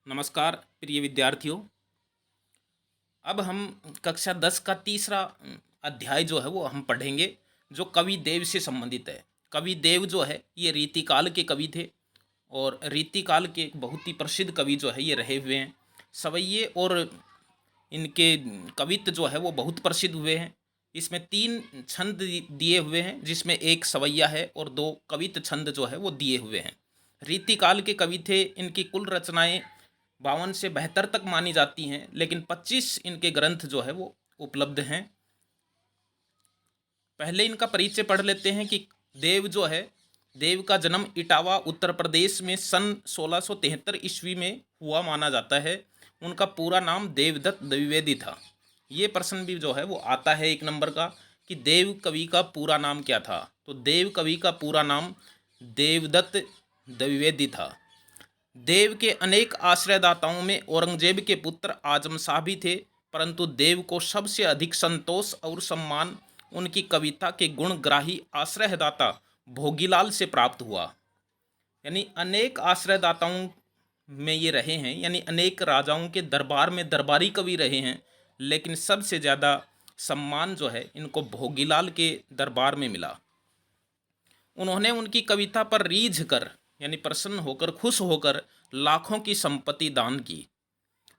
नमस्कार प्रिय विद्यार्थियों। अब हम कक्षा 10 का तीसरा अध्याय जो है वो हम पढ़ेंगे, जो कवि देव से संबंधित है। कवि देव जो है ये रीतिकाल के कवि थे और रीतिकाल के एक बहुत ही प्रसिद्ध कवि जो है ये रहे हुए हैं। सवैये और इनके कवित्व जो है वो बहुत प्रसिद्ध हुए हैं। इसमें तीन छंद दिए हुए हैं, जिसमें एक सवैया है और दो कवित्व छंद जो है वो दिए हुए हैं। रीतिकाल के कवि थे। इनकी कुल रचनाएं 52 से 72 तक मानी जाती हैं, लेकिन 25 इनके ग्रंथ जो है वो उपलब्ध हैं। पहले इनका परिचय पढ़ लेते हैं कि देव जो है, देव का जन्म इटावा उत्तर प्रदेश में सन 1673 ईस्वी में हुआ माना जाता है। उनका पूरा नाम देवदत्त द्विवेदी था। ये प्रश्न भी जो है वो आता है 1 नंबर का कि देव कवि का पूरा नाम क्या था। तो देव कवि का पूरा नाम देवदत्त द्विवेदी था। देव के अनेक आश्रयदाताओं में औरंगजेब के पुत्र आजम शाह भी थे, परंतु देव को सबसे अधिक संतोष और सम्मान उनकी कविता के गुणग्राही आश्रयदाता भोगीलाल से प्राप्त हुआ। यानी अनेक आश्रयदाताओं में ये रहे हैं, यानी अनेक राजाओं के दरबार में दरबारी कवि रहे हैं, लेकिन सबसे ज़्यादा सम्मान जो है इनको भोगीलाल के दरबार में मिला। उन्होंने उनकी कविता पर रीझ कर, यानी प्रसन्न होकर, खुश होकर लाखों की संपत्ति दान की।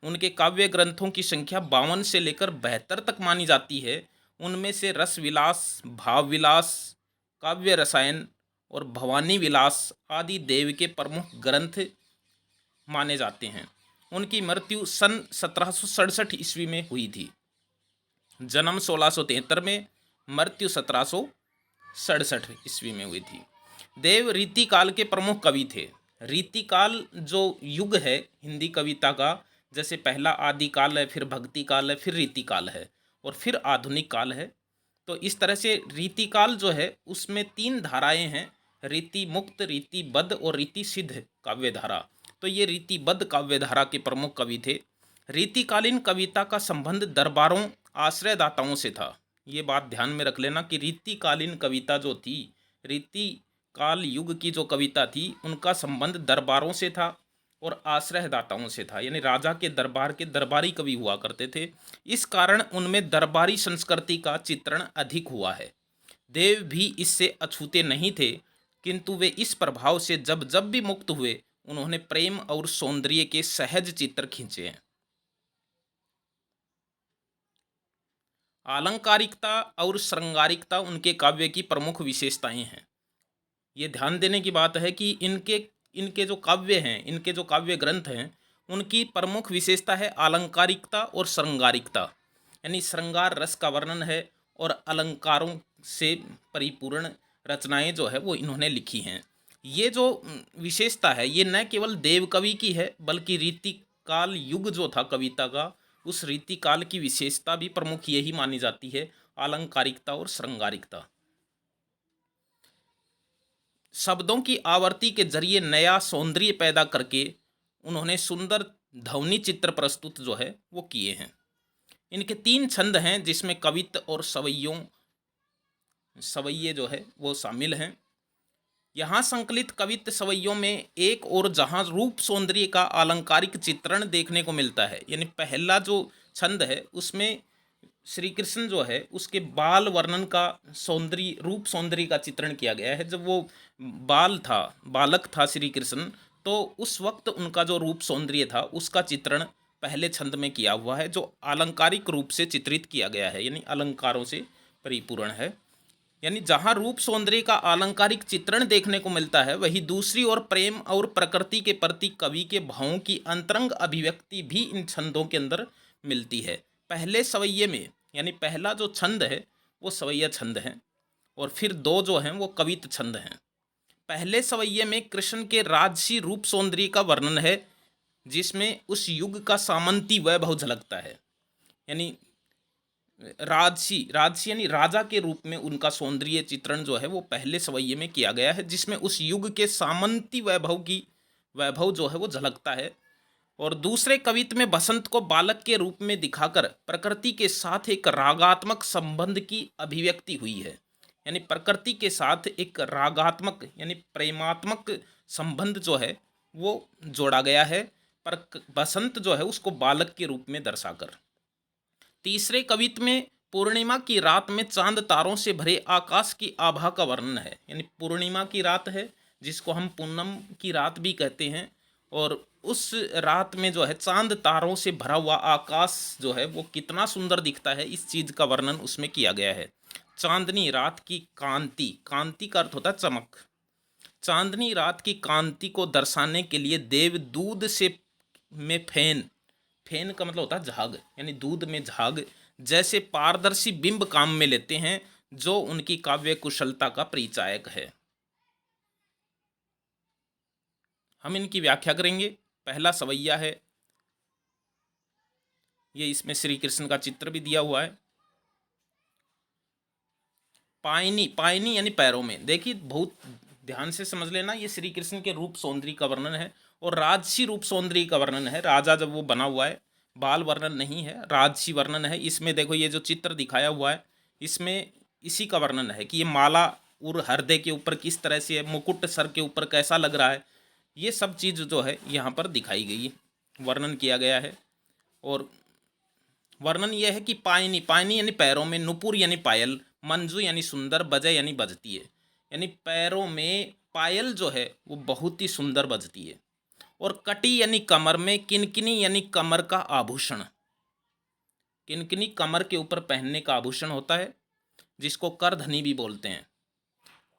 उनके काव्य ग्रंथों की संख्या 52 से लेकर 72 तक मानी जाती है। उनमें से रस विलास, भाव विलास, काव्य रसायन और भवानी विलास आदि देव के प्रमुख ग्रंथ माने जाते हैं। उनकी मृत्यु सन 1767 ईस्वी में हुई थी। जन्म 1673 में, मृत्यु 1767 ईस्वी में हुई थी। देव रीतिकाल के प्रमुख कवि थे। रीतिकाल जो युग है हिंदी कविता का, जैसे पहला आदिकाल है, फिर भक्ति काल है, फिर रीतिकाल है और फिर आधुनिक काल है। तो इस तरह से रीतिकाल जो है उसमें 3 धाराएं हैं, रीति मुक्त, रीतिबद्ध और रीति सिद्ध काव्य धारा। तो ये रीतिबद्ध काव्य धारा के प्रमुख कवि थे। रीतिकालीन कविता का संबंध दरबारों, आश्रयदाताओं से था। ये बात ध्यान में रख लेना कि रीतिकालीन कविता जो थी, रीति काल युग की जो कविता थी, उनका संबंध दरबारों से था और आश्रयदाताओं से था, यानी राजा के दरबार के दरबारी कवि हुआ करते थे। इस कारण उनमें दरबारी संस्कृति का चित्रण अधिक हुआ है। देव भी इससे अछूते नहीं थे, किंतु वे इस प्रभाव से जब जब भी मुक्त हुए, उन्होंने प्रेम और सौंदर्य के सहज चित्र खींचे हैं। आलंकारिकता और श्रृंगारिकता उनके काव्य की प्रमुख विशेषताएं हैं। ये ध्यान देने की बात है कि इनके इनके जो काव्य हैं, इनके जो काव्य ग्रंथ हैं, उनकी प्रमुख विशेषता है आलंकारिकता और श्रृंगारिकता। यानी श्रृंगार रस का वर्णन है और अलंकारों से परिपूर्ण रचनाएं जो है वो इन्होंने लिखी हैं। ये जो विशेषता है, ये न केवल देव कवि की है, बल्कि रीतिकाल युग जो था कविता का, उस रीतिकाल की विशेषता भी प्रमुख यही मानी जाती है, आलंकारिकता और श्रृंगारिकता। शब्दों की आवर्ती के जरिए नया सौंदर्य पैदा करके उन्होंने सुंदर ध्वनि चित्र प्रस्तुत जो है वो किए हैं। इनके 3 छंद हैं, जिसमें कवित्व और सवैये जो है वो शामिल हैं। यहाँ संकलित कवित्व सवैयों में एक और जहाँ रूप सौंदर्य का अलंकारिक चित्रण देखने को मिलता है, यानी पहला जो छंद है उसमें श्री कृष्ण जो है उसके बाल वर्णन का, सौंदर्य, रूप सौंदर्य का चित्रण किया गया है। जब वो बालक था श्री कृष्ण, तो उस वक्त उनका जो रूप सौंदर्य था उसका चित्रण पहले छंद में किया हुआ है, जो अलंकारिक रूप से चित्रित किया गया है, यानी अलंकारों से परिपूर्ण है। यानी जहाँ रूप सौंदर्य का अलंकारिक चित्रण देखने को मिलता है, वही दूसरी ओर प्रेम और प्रकृति के प्रति कवि के भावों की अंतरंग अभिव्यक्ति भी इन छंदों के अंदर मिलती है। पहले सवैये में, यानी पहला जो छंद है वो सवैया छंद है और फिर 2 जो हैं वो कवित्व छंद हैं। पहले सवैये में कृष्ण के राजसी रूप सौंदर्य का वर्णन है, जिसमें उस युग का सामंती वैभव झलकता है। यानी राजसी राजसी यानी राजा के रूप में उनका सौंदर्य चित्रण जो है वो पहले सवैये में किया गया है, जिसमें उस युग के सामंती वैभव जो है वो झलकता है। और दूसरे कवित्व में बसंत को बालक के रूप में दिखाकर प्रकृति के साथ एक रागात्मक संबंध की अभिव्यक्ति हुई है। यानी प्रकृति के साथ एक रागात्मक यानी प्रेमात्मक संबंध जो है वो जोड़ा गया है। पर बसंत जो है उसको बालक के रूप में दर्शाकर। तीसरे कवित्व में पूर्णिमा की रात में चांद तारों से भरे आकाश की आभा का वर्णन है, यानी पूर्णिमा की रात है जिसको हम पूनम की रात भी कहते हैं, और उस रात में जो है चांद तारों से भरा हुआ आकाश जो है वो कितना सुंदर दिखता है, इस चीज़ का वर्णन उसमें किया गया है। चांदनी रात की कांति, कांति का अर्थ होता है चमक। चांदनी रात की कांति को दर्शाने के लिए देव दूध से में फेन, फेन का मतलब होता है झाग, यानी दूध में झाग जैसे पारदर्शी बिंब काम में लेते हैं, जो उनकी काव्य कुशलता का परिचायक है। हम इनकी व्याख्या करेंगे। पहला सवैया है, ये इसमें श्री कृष्ण का चित्र भी दिया हुआ है। पायनी, पायनी यानी पैरों में, देखिए बहुत ध्यान से समझ लेना, ये श्री कृष्ण के रूप सौंदर्य का वर्णन है और राजसी रूप सौंदर्य का वर्णन है। राजा जब वो बना हुआ है, बाल वर्णन नहीं है, राजसी वर्णन है। इसमें देखो ये जो चित्र दिखाया हुआ है इसमें इसी का वर्णन है कि ये माला और हृदय के ऊपर किस तरह से है, मुकुट सर के ऊपर कैसा लग रहा है, ये सब चीज़ जो है यहाँ पर दिखाई गई है, वर्णन किया गया है। और वर्णन यह है कि पायनी, पायनी यानी पैरों में, नुपुर यानी पायल, मंजू यानी सुंदर, बजय यानी बजती है, यानी पैरों में पायल जो है वो बहुत ही सुंदर बजती है। और कटी यानी कमर में, किनकिनी यानी कमर का आभूषण, किनकिनी कमर के ऊपर पहनने का आभूषण होता है जिसको करधनी भी बोलते हैं।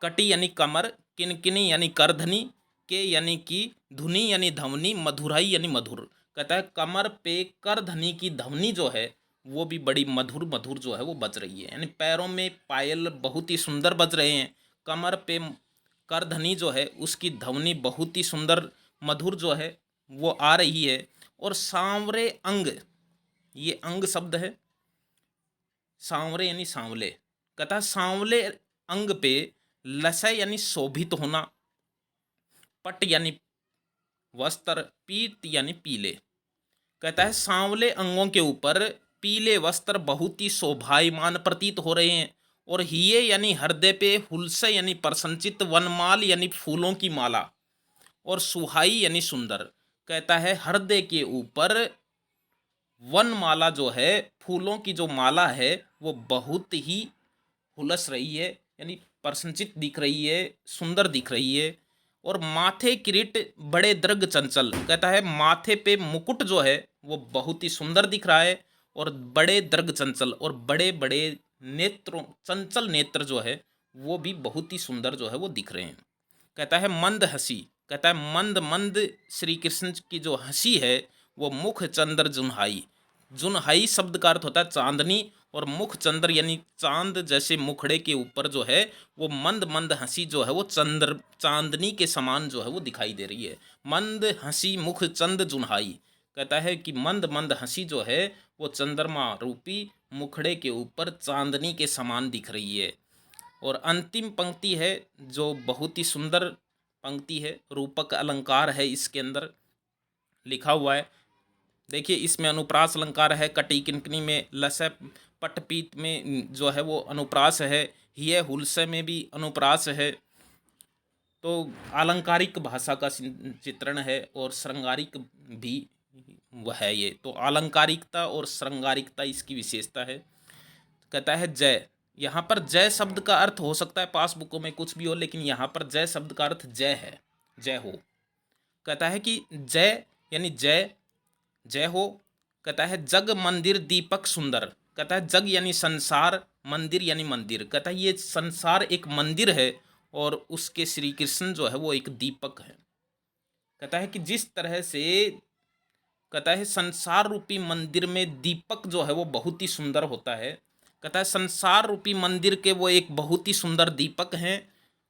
कटी यानी कमर, किनकिनी यानी करधनी, के यानी कि धुनी यानी धवनी, मधुराई यानी मधुर। कहता है कमर पे करधनी की धवनी जो है वो भी बड़ी मधुर मधुर जो है वो बज रही है, यानी पैरों में पायल बहुत ही सुंदर बज रहे हैं, कमर पे करधनी जो है उसकी ध्वनि बहुत ही सुंदर मधुर जो है वो आ रही है। और सांवरे अंग, ये अंग शब्द है, सांवरे यानी सांवले, कहता है सांवले अंग पे लसय यानी शोभित होना, पट यानी वस्त्र, पीत यानी पीले। कहता है सांवले अंगों के ऊपर पीले वस्त्र बहुत ही शोभायमान प्रतीत हो रहे हैं। और हिये यानी हृदय पे, हुलसे यानी प्रसन्नचित, वनमाल यानी फूलों की माला, और सुहाई यानी सुंदर। कहता है हृदय के ऊपर वनमाला जो है, फूलों की जो माला है वो बहुत ही हुलस रही है, यानी प्रसन्नचित दिख रही है, सुंदर दिख रही है। और माथे किरीट बड़े दृग चंचल, कहता है माथे पे मुकुट जो है वो बहुत ही सुंदर दिख रहा है, और बड़े दृग चंचल, और बड़े बड़े नेत्रों, चंचल नेत्र जो है वो भी बहुत ही सुंदर जो है वो दिख रहे हैं। कहता है मंद हंसी, कहता है मंद मंद श्री कृष्ण की जो हंसी है वो मुख चंद्र जुन्हाई, जुन्हाई शब्द का अर्थ होता है चांदनी, और मुख चंद्र यानी चांद जैसे मुखड़े के ऊपर जो है वो मंद मंद हंसी जो है वो चंद्र, चांदनी के समान जो है वो दिखाई दे रही है। मंद हंसी मुख चंद जुन्हाई, कहता है कि मंद मंद हंसी जो है वो चंद्रमा रूपी मुखड़े के ऊपर चांदनी के समान दिख रही है। और अंतिम पंक्ति है जो बहुत ही सुंदर पंक्ति है, रूपक अलंकार है इसके अंदर लिखा हुआ है। देखिए इसमें अनुप्रास अलंकार है, कटी किनकनी में, लसय पटपीत में जो है वो अनुप्रास है, हिय हुलसे में भी अनुप्रास है। तो अलंकारिक भाषा का चित्रण है और श्रृंगारिक भी वह है ये। तो अलंकारिकता और श्रृंगारिकता इसकी विशेषता है। कहता है जय, यहाँ पर जय शब्द का अर्थ हो सकता है पासबुकों में कुछ भी हो, लेकिन यहाँ पर जय शब्द का अर्थ जय है, जय हो। कहता है कि जय यानी जय, जय हो। कहता है जग मंदिर दीपक सुंदर, कहता है जग यानी संसार, मंदिर यानी मंदिर, कहता है ये संसार एक मंदिर है और उसके श्री कृष्ण जो है वो एक दीपक है। कहता है कि जिस तरह से, कहता है संसार रूपी मंदिर में दीपक जो है वो बहुत ही सुंदर होता है, कहता है संसार रूपी मंदिर के वो एक बहुत ही सुंदर दीपक हैं।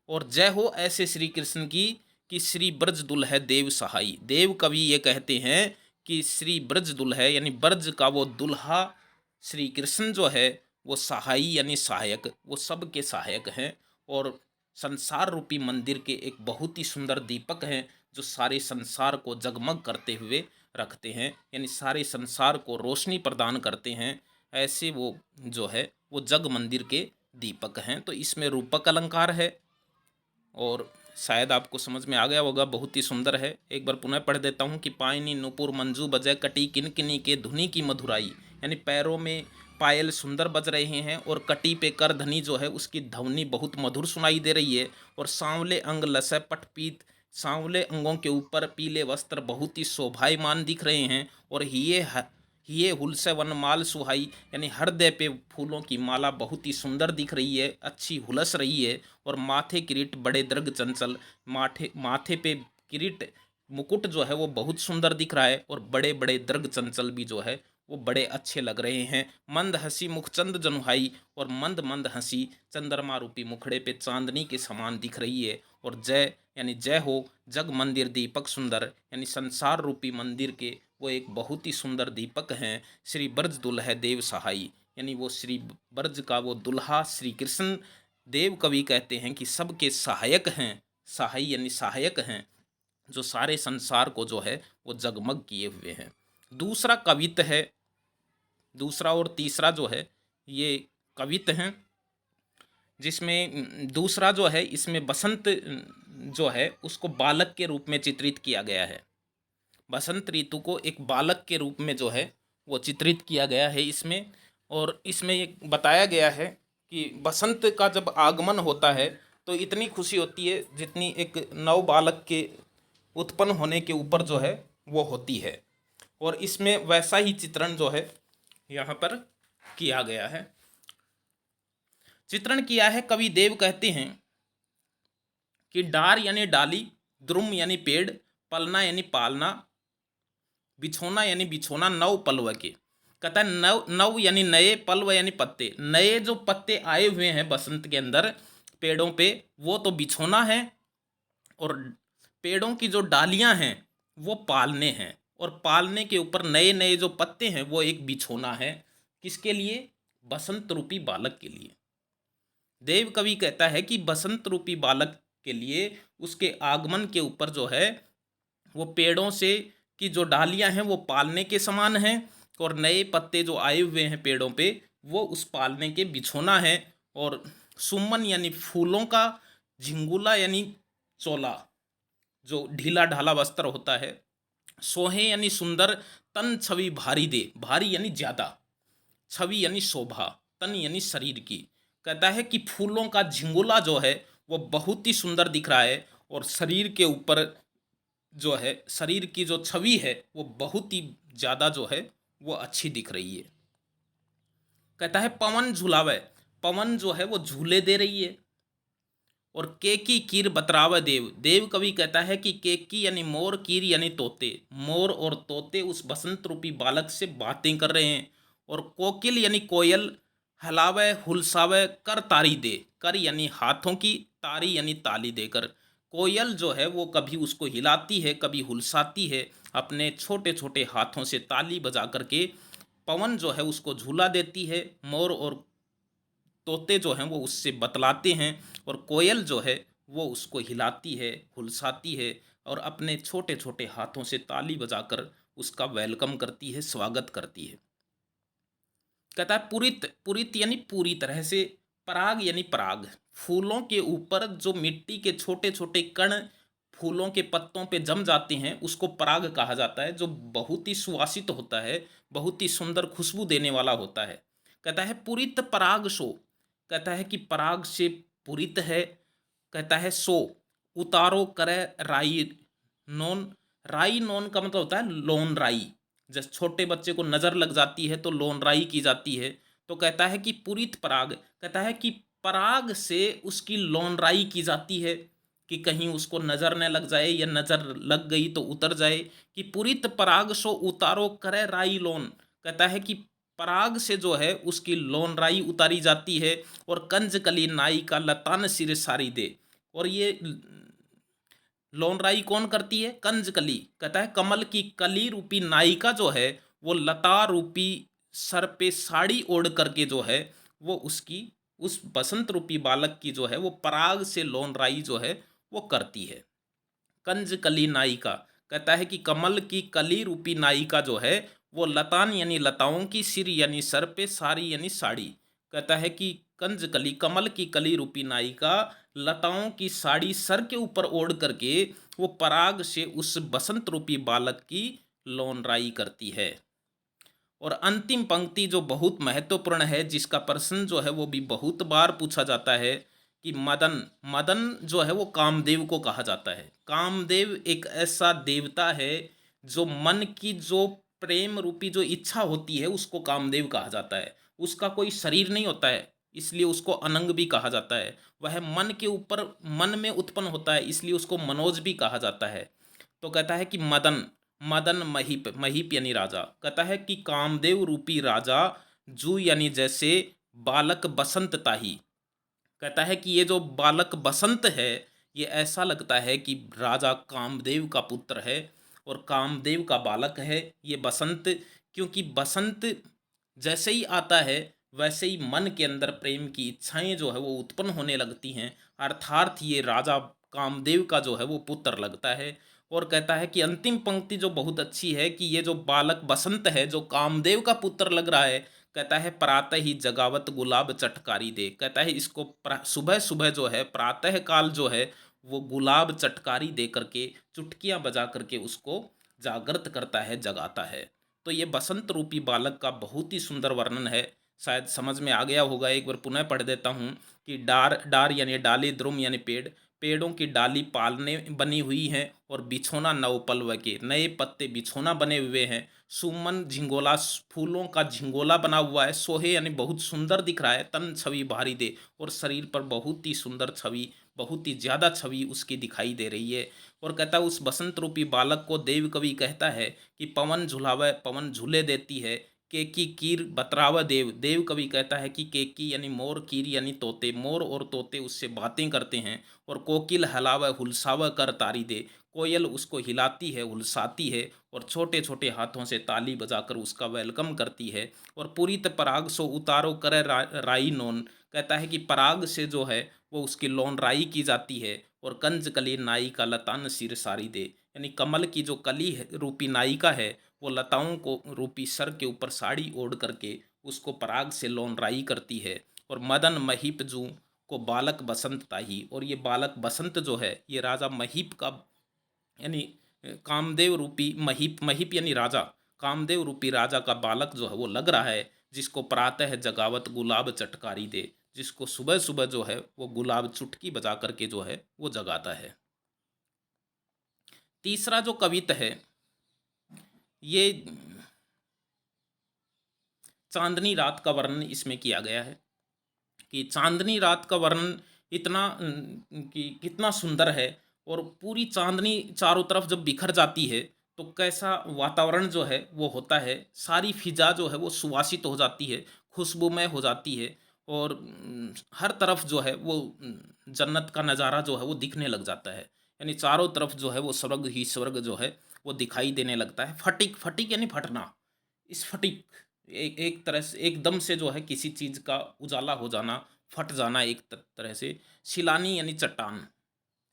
और जय हो ऐसे श्री कृष्ण की कि श्री ब्रज दुल्है देव सहाई, देव कवि ये कहते हैं कि श्री ब्रज दुल्है यानी ब्रज का वो दुल्हा श्री कृष्ण जो है वो सहाई यानी सहायक, वो सब के सहायक हैं, और संसार रूपी मंदिर के एक बहुत ही सुंदर दीपक हैं जो सारे संसार को जगमग करते हुए रखते हैं, यानी सारे संसार को रोशनी प्रदान करते हैं। ऐसे वो जो है वो जग मंदिर के दीपक हैं। तो इसमें रूपक अलंकार है और शायद आपको समझ में आ गया होगा, बहुत ही सुंदर है। एक बार पुनः पढ़ देता हूँ कि पायनी नुपुर मंजू बजय कटी किनकिनी के धुनी की मधुराई, यानी पैरों में पायल सुंदर बज रहे हैं और कटी पे कर धनी जो है उसकी ध्वनि बहुत मधुर सुनाई दे रही है। और सांवले अंग लसय पटपीत, सांवले अंगों के ऊपर पीले वस्त्र बहुत ही शोभायमान दिख रहे हैं। और हिये हुलसे वनमाल सुहाई, यानी हृदय पे फूलों की माला बहुत ही सुंदर दिख रही है, अच्छी हुलस रही है। और माथे किरीट बड़े दर्ग चंचल, माथे पे किरीट मुकुट जो है वो बहुत सुंदर दिख रहा है। और बड़े बड़े दर्ग चंचल भी जो है वो बड़े अच्छे लग रहे हैं। मंद हंसी मुखचंद जनुहाई, और मंद मंद हंसी चंद्रमा रूपी मुखड़े पे चांदनी के समान दिख रही है। और जय यानी जय हो जग मंदिर दीपक सुंदर, यानी संसार रूपी मंदिर के वो एक बहुत ही सुंदर दीपक हैं। श्री ब्रज दुल्हे देव सहाई, यानी वो श्री ब्रज का वो दुल्हा श्री कृष्ण देव कवि कहते हैं कि सबके सहायक हैं। सहाई यानी सहायक हैं, जो सारे संसार को जो है वो जगमग किए हुए हैं। दूसरा कवित है, दूसरा और तीसरा जो है ये कवित हैं, जिसमें दूसरा जो है इसमें बसंत जो है उसको बालक के रूप में चित्रित किया गया है। बसंत ऋतु को एक बालक के रूप में जो है वो चित्रित किया गया है इसमें। और इसमें ये बताया गया है कि बसंत का जब आगमन होता है तो इतनी खुशी होती है जितनी एक नव बालक के उत्पन्न होने के ऊपर जो है वो होती है। और इसमें वैसा ही चित्रण जो है यहाँ पर किया गया है, चित्रण किया है। कवि देव कहते हैं कि डार यानी डाली, द्रुम यानी पेड़, पलना यानी पालना, बिछोना यानी बिछोना नव पल्व के। कहता है नव, नव यानी नए, पल्व यानी पत्ते, नए जो पत्ते आए हुए हैं बसंत के अंदर पेड़ों पे वो तो बिछोना है। और पेड़ों की जो डालियां हैं वो पालने हैं, और पालने के ऊपर नए नए जो पत्ते हैं वो एक बिछोना है। किसके लिए? बसंत रूपी बालक के लिए। देव कवि कहता है कि बसंत रूपी बालक के लिए उसके आगमन के ऊपर जो है वो पेड़ों से की जो डालियां हैं वो पालने के समान हैं, और नए पत्ते जो आए हुए हैं पेड़ों पे वो उस पालने के बिछोना है। और सुमन यानी फूलों का, झिंगुला यानी चोला जो ढीला ढाला वस्त्र होता है, सोहे यानी सुंदर, तन छवि भारी दे, भारी यानी ज्यादा, छवि यानी शोभा, तन यानी शरीर की। कहता है कि फूलों का झिंगुला जो है वो बहुत ही सुंदर दिख रहा है, और शरीर के ऊपर जो है शरीर की जो छवि है वो बहुत ही ज़्यादा जो है वो अच्छी दिख रही है। कहता है पवन झुलावे, पवन जो है वो झूले दे रही है। और केकी कीर बतरावे देव, देव कवि कहता है कि केकी यानी मोर, कीर यानी तोते, मोर और तोते उस बसंत रूपी बालक से बातें कर रहे हैं। और कोकिल यानी कोयल, हलावे हुलसावे कर तारी दे, कर यानी हाथों की, तारी यानी ताली देकर। कोयल जो है वो कभी उसको हिलाती है, कभी हुलसाती है अपने छोटे छोटे हाथों से ताली बजा करके। पवन जो है उसको झूला देती है, मोर और तोते जो हैं वो उससे बतलाते हैं, और कोयल जो है वो उसको हिलाती है, हुलसाती है, और अपने छोटे छोटे हाथों से ताली बजाकर उसका वेलकम करती है, स्वागत करती है। कहता है पुरित, पुरित यानी पूरी तरह से, पराग यानी पराग, फूलों के ऊपर जो मिट्टी के छोटे छोटे कण फूलों के पत्तों पे जम जाते हैं उसको पराग कहा जाता है, जो बहुत ही सुवासित होता है, बहुत ही सुंदर खुशबू देने वाला होता है। कहता है पुरित पराग सो, कहता है कि पराग से पुरित है। कहता है सो उतारो करे राई नोन, राई नोन का मतलब होता है लोन राई, जैसे छोटे बच्चे को नज़र लग जाती है तो लोन राई की जाती है। तो कहता है कि पुरित पराग, कहता है कि पराग से उसकी लोन राई की जाती है कि कहीं उसको नज़र न लग जाए, या नज़र लग गई तो उतर जाए। कि पुरित पराग सो उतारो करे राई लोन, कहता है कि पराग से जो है उसकी लोन राई उतारी जाती है। और कंज कली नाई का लतान सिर सारी दे, और ये लोन राई कौन करती है? कंज कली। कहता है कमल की कली रूपी नायिका जो है वो लता रूपी सर पे साड़ी ओढ़ करके जो है वो उसकी, उस बसंत रूपी बालक की जो है वो पराग से लोन राई जो है वो करती है। कंज कली नायिका, कहता है कि कमल की कली रूपी नायिका जो है वो लतान यानी लताओं की, सिर यानी सर पे, साड़ी यानी साड़ी। कहता है कि कंज कली, कमल की कली रूपी नायिका लताओं की साड़ी सर के ऊपर ओढ़ करके वो पराग से उस बसंत रूपी बालक की लौंडराई करती है। और अंतिम पंक्ति जो बहुत महत्वपूर्ण है, जिसका प्रश्न जो है वो भी बहुत बार पूछा जाता है कि मदन, मदन जो है वो कामदेव को कहा जाता है। कामदेव एक ऐसा देवता है जो मन की जो प्रेम रूपी जो इच्छा होती है उसको कामदेव कहा जाता है। उसका कोई शरीर नहीं होता है, इसलिए उसको अनंग भी कहा जाता है। वह मन के ऊपर, मन में उत्पन्न होता है, इसलिए उसको मनोज भी कहा जाता है। तो कहता है कि मदन, मदन महीप, महीप यानी राजा। कहता है कि कामदेव रूपी राजा जू यानी जैसे बालक बसंत ताही। कहता है कि ये जो बालक बसंत है, ये ऐसा लगता है कि राजा कामदेव का पुत्र है और कामदेव का बालक है ये बसंत। क्योंकि बसंत जैसे ही आता है वैसे ही मन के अंदर प्रेम की इच्छाएं जो है वो उत्पन्न होने लगती हैं, अर्थात ये राजा कामदेव का जो है वो पुत्र लगता है। और कहता है कि अंतिम पंक्ति जो बहुत अच्छी है कि ये जो बालक बसंत है जो कामदेव का पुत्र लग रहा है, कहता है प्रातः ही जगावत गुलाब चटकारी दे। कहता है इसको सुबह सुबह जो है, प्रातः काल जो है वो गुलाब चटकारी दे करके, चुटकियां बजा करके उसको जागृत करता है, जगाता है। तो ये बसंत रूपी बालक का बहुत ही सुंदर वर्णन है। शायद समझ में आ गया होगा, एक बार पुनः पढ़ देता हूँ कि डार, डार यानी डाली, द्रुम यानी पेड़, पेड़ों की डाली पालने बनी हुई हैं और बिछोना नवपलव के, नए पत्ते बिछोना बने हुए हैं। सुमन झिंगोला, फूलों का झिंगोला बना हुआ है। सोहे यानी बहुत सुंदर दिख रहा है। तन छवि भारी दे, और शरीर पर बहुत ही सुंदर छवि, बहुत ही ज़्यादा छवि उसकी दिखाई दे रही है। और कहता है उस बसंत रूपी बालक को देव कवि कहता है कि पवन झुलावे, पवन झूले देती है। केकी कीर बतरावा देव, देव कवि कहता है कि केकी यानी मोर, कीर यानी तोते, मोर और तोते उससे बातें करते हैं। और कोकिल हलावा हुलसावा कर तारी दे, कोयल उसको हिलाती है, हुलसाती है और छोटे छोटे हाथों से ताली बजाकर उसका वेलकम करती है। और पूरित पराग सो उतारो करे राई नोन। कहता है कि पराग से जो है वो उसकी लौंडराई की जाती है। और कंज कली नाई का लतान सिर सारी दे, यानी कमल की जो कली रूपी नायिका है वो लताओं को रूपी सर के ऊपर साड़ी ओढ़ करके उसको पराग से लौंडराई करती है। और मदन महीप जू को बालक बसंत ताही, और ये बालक बसंत जो है ये राजा महीप का, यानी कामदेव रूपी महीप, महीप यानी राजा, कामदेव रूपी राजा का बालक जो है वो लग रहा है, जिसको प्रातः जगावत गुलाब चटकारी दे, जिसको सुबह सुबह जो है वो गुलाब चुटकी बजा करके जो है वो जगाता है। तीसरा जो कविता है ये चांदनी रात का वर्णन इसमें किया गया है कि चांदनी रात का वर्णन इतना कि कितना सुंदर है। और पूरी चांदनी चारों तरफ जब बिखर जाती है तो कैसा वातावरण जो है वो होता है, सारी फिजा जो है वो सुवासित हो जाती है, खुशबूमय हो जाती है। और हर तरफ जो है वो जन्नत का नज़ारा जो है वो दिखने लग जाता है। यानी चारों तरफ जो है वो स्वर्ग ही स्वर्ग जो है वो दिखाई देने लगता है। फटिक, फटिक यानी फटना, स्फटिक, एक तरह से एकदम से जो है किसी चीज़ का उजाला हो जाना, फट जाना एक तरह से। शिलानी यानी चट्टान,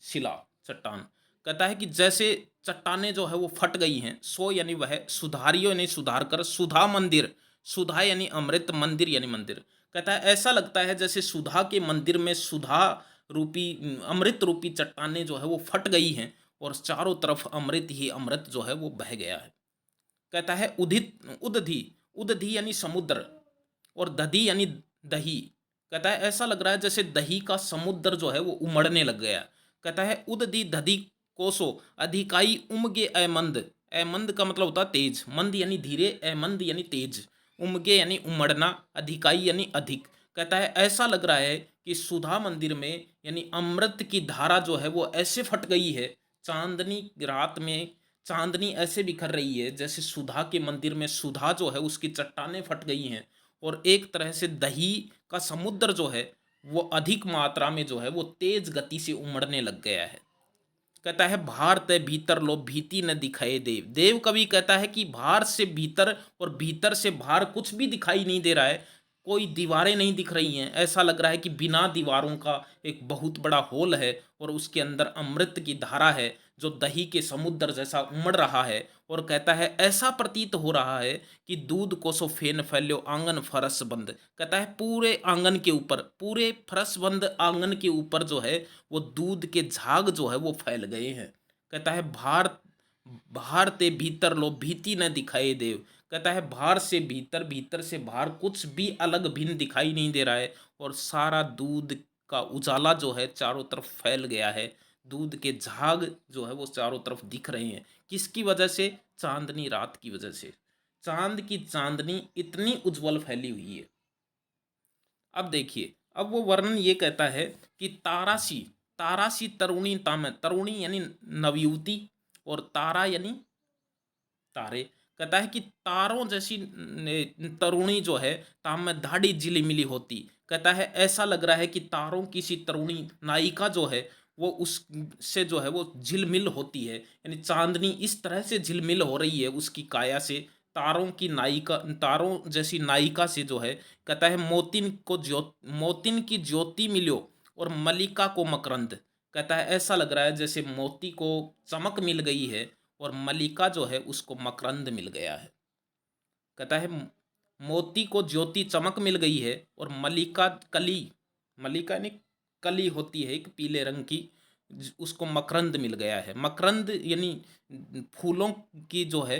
शिला, चट्टान। कहता है कि जैसे चट्टानें जो है वो फट गई हैं, सो यानी वह, सुधारियो यानी सुधार कर, सुधा मंदिर, सुधा यानी अमृत, मंदिर यानी मंदिर। कहता है ऐसा लगता है जैसे सुधा के मंदिर में सुधा रूपी, अमृत रूपी चट्टानें जो है वो फट गई हैं और चारों तरफ अमृत ही अमृत जो है वो बह गया है। कहता है उदित, उदधि, उदधि यानी समुद्र, और दधी यानी दही। कहता है ऐसा लग रहा है जैसे दही का समुद्र जो है वो उमड़ने लग गया। कहता है उदधि दधी कोसो, अधिकाई उमगे अमंद, अमंद का मतलब होता है तेज, मंद यानी धीरे, अमंद यानी तेज, उमगे यानी उमड़ना, अधिकाई यानी अधिक। कहता है ऐसा लग रहा है कि सुधा मंदिर में यानी अमृत की धारा जो है वो ऐसे फट गई है, चांदनी रात में चांदनी ऐसे बिखर रही है जैसे सुधा के मंदिर में सुधा जो है उसकी चट्टानें फट गई हैं। और एक तरह से दही का समुद्र जो है वो अधिक मात्रा में जो है वो तेज गति से उमड़ने लग गया है। कहता है भार ते भीतर लो भीति न दिखाए देव, देव कवि कहता है कि बाहर से भीतर और भीतर से बाहर कुछ भी दिखाई नहीं दे रहा है, कोई दीवारें नहीं दिख रही हैं। ऐसा लग रहा है कि बिना दीवारों का एक बहुत बड़ा होल है और उसके अंदर अमृत की धारा है जो दही के समुद्र जैसा उमड़ रहा है। और कहता है ऐसा प्रतीत हो रहा है कि दूध को सो फेन फैल्यो आंगन फरस बंद। कहता है पूरे आंगन के ऊपर, पूरे फरस बंद आंगन के ऊपर जो है वो दूध के झाग जो है वो फैल गए हैं। कहता है बाहर, बाहर ते भीतर लो भीति न दिखाई देव। कहता है बाहर से भीतर, भीतर से बाहर कुछ भी अलग भिन्न दिखाई नहीं दे रहा है और सारा दूध का उजाला जो है चारों तरफ फैल गया है। दूध के झाग जो है वो चारों तरफ दिख रहे हैं। किसकी वजह से? चांदनी रात की वजह से। चांद की चांदनी इतनी उज्जवल फैली हुई है। अब देखिए, अब वो वर्णन ये कहता है कि तारासी, तारासी तरुणी ताम, तरुणी यानी नवयुवती और तारा यानी तारे। कहता है कि तारों जैसी तरुणी जो है ताम में धाड़ी झिलिमिली होती। कहता है ऐसा लग रहा है कि तारों की सी तरुणी नायिका जो है वो उससे जो है वो झिलमिल होती है, यानी चांदनी इस तरह से झिलमिल हो रही है उसकी काया से, तारों की नायिका, तारों जैसी नायिका से जो है। कहता है मोतिन को मोतिन की ज्योति मिलो और मलिका को मकरंद। कहता है ऐसा लग रहा है जैसे मोती को चमक मिल गई है और मलिका जो है उसको मकरंद मिल गया है। कहता है मोती को ज्योति चमक मिल गई है और मलिका कली, मलिका यानी कली होती है एक पीले रंग की, उसको मकरंद मिल गया है। मकरंद यानी फूलों की जो है,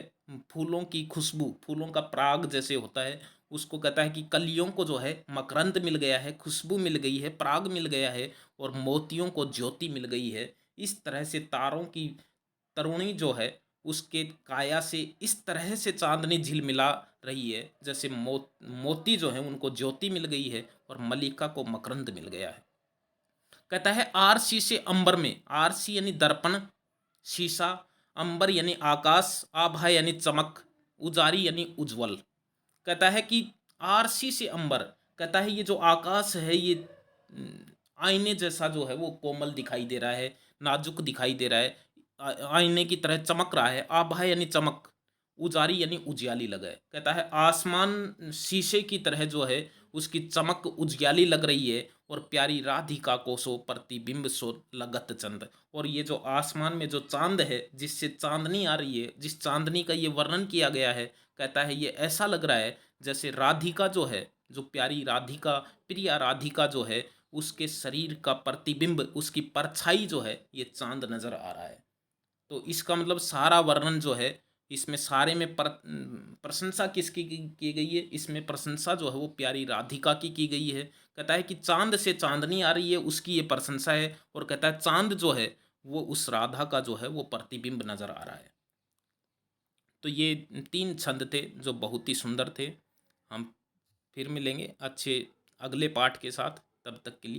फूलों की खुशबू, फूलों का पराग जैसे होता है उसको कहता है कि कलियों को जो है मकरंद मिल गया है, खुशबू मिल गई है, पराग मिल गया है और मोतियों को ज्योति मिल गई है। इस तरह से तारों की तरुणी जो है उसके काया से इस तरह से चांदनी झिलमिला रही है जैसे मोती जो है उनको ज्योति मिल गई है और मलिका को मकरंद मिल गया है। कहता है आरसी से अंबर में, आरसी यानी दर्पण, शीशा, अंबर यानी आकाश, आभा यानी चमक, उजारी यानी उज्जवल। कहता है कि आरसी से अंबर, कहता है ये जो आकाश है ये आईने जैसा जो है वो कोमल दिखाई दे रहा है, नाजुक दिखाई दे रहा है, आईने की तरह चमक रहा है। आभा यानी चमक, उजारी यानी उजियाली लगा है। कहता है आसमान शीशे की तरह जो है उसकी चमक उजियाली लग रही है और प्यारी राधिका को सो प्रतिबिंब सो लगत चंद। और ये जो आसमान में जो चांद है जिससे चांदनी आ रही है, जिस चांदनी का ये वर्णन किया गया है, कहता है ये ऐसा लग रहा है जैसे राधिका जो है, जो प्यारी राधिका, प्रिया राधिका जो है उसके शरीर का प्रतिबिंब, उसकी परछाई जो है ये चांद नजर आ रहा है। तो इसका मतलब सारा वर्णन जो है इसमें सारे में प्रशंसा किसकी की गई है? इसमें प्रशंसा जो है वो प्यारी राधिका की गई है। कहता है कि चांद से चांदनी आ रही है उसकी ये प्रशंसा है और कहता है चांद जो है वो उस राधा का जो है वो प्रतिबिंब नजर आ रहा है। तो ये 3 छंद थे जो बहुत ही सुंदर थे। हम फिर मिलेंगे अच्छे अगले पाठ के साथ, तब तक के लिए।